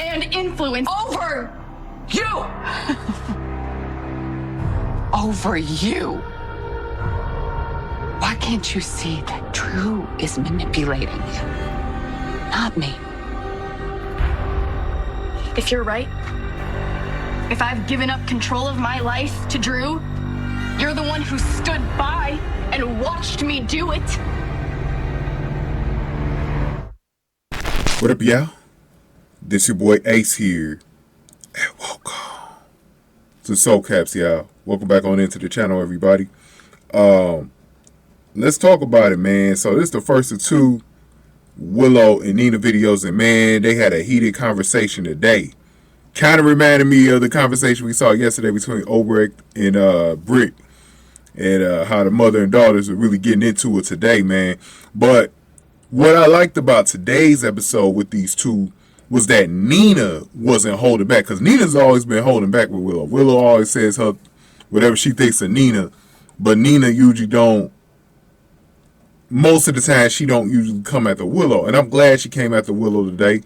and influence over you. Over you. Why can't you see that Drew is manipulating you? Not me. If you're right, if I've given up control of my life to Drew, you're the one who stood by and watched me do it. What up, y'all? This your boy Ace here. And welcome to Soul Caps, y'all. Welcome back on into the channel, everybody. Let's talk about it, man. So this is the first of two Willow and Nina videos, and man, they had a heated conversation today. Kind of reminded me of the conversation we saw yesterday between Obrecht and Britt, and how the mother and daughters are really getting into it today, man. But what I liked about today's episode with these two was that Nina wasn't holding back, because Nina's always been holding back with Willow. Willow always says her whatever she thinks of Nina, but Nina usually don't. Most of the time, she don't usually come after Willow, and I'm glad she came after Willow today.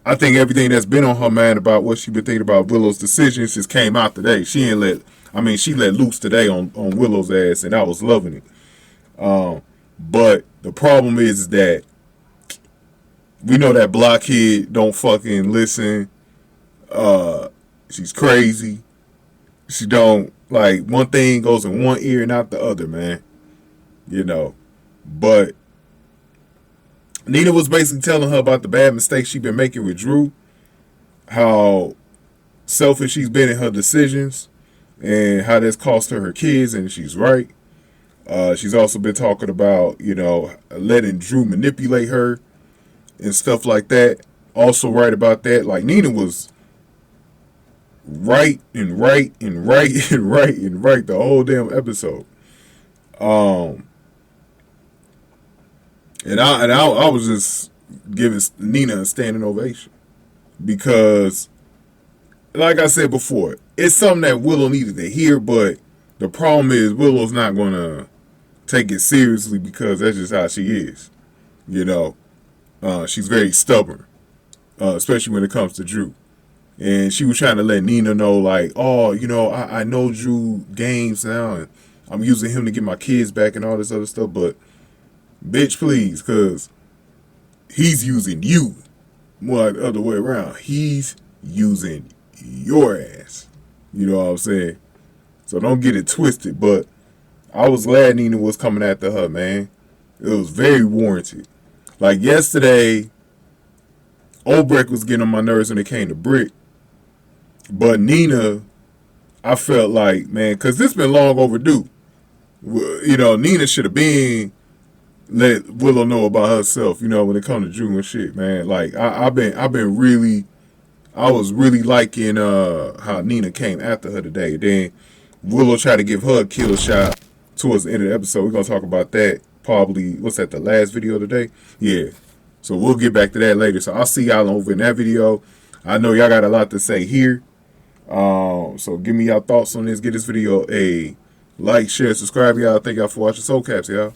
I think everything that's been on her mind about what she been thinking about Willow's decisions just came out today. She let loose today on Willow's ass, and I was loving it. But the problem is that we know that blockhead don't fucking listen. She's crazy. She don't, like, one thing goes in one ear and out the other, man. You know. But Nina was basically telling her about the bad mistakes she's been making with Drew, how selfish she's been in her decisions, and how that's cost her kids, and she's right. She's also been talking about, you know, letting Drew manipulate her and stuff like that. Also right about that. Like, Nina was right and right and right and right and right the whole damn episode. And I was just giving Nina a standing ovation, because, like I said before, it's something that Willow needed to hear, but the problem is Willow's not going to take it seriously, because that's just how she is. You know, she's very stubborn, especially when it comes to Drew. And she was trying to let Nina know, like, oh, you know, I know Drew games now, and I'm using him to get my kids back and all this other stuff, but bitch, please, because he's using you. More like the other way around. He's using your ass. You know what I'm saying? So don't get it twisted. But I was glad Nina was coming after her, man. It was very warranted. Like yesterday, Obrecht was getting on my nerves when it came to Britt. But Nina, I felt like, man, because this been long overdue. You know, Nina should have been let Willow know about herself, you know, when it comes to Drew and shit, man. Like, I was really liking how Nina came after her today. Then Willow tried to give her a kill shot towards the end of the episode. We're gonna talk about that probably, what's that, the last video today? Yeah. So we'll get back to that later. So I'll see y'all over in that video. I know y'all got a lot to say here. So give me y'all thoughts on this. Give this video a like, share, subscribe, y'all. Thank y'all for watching Soul Caps, y'all.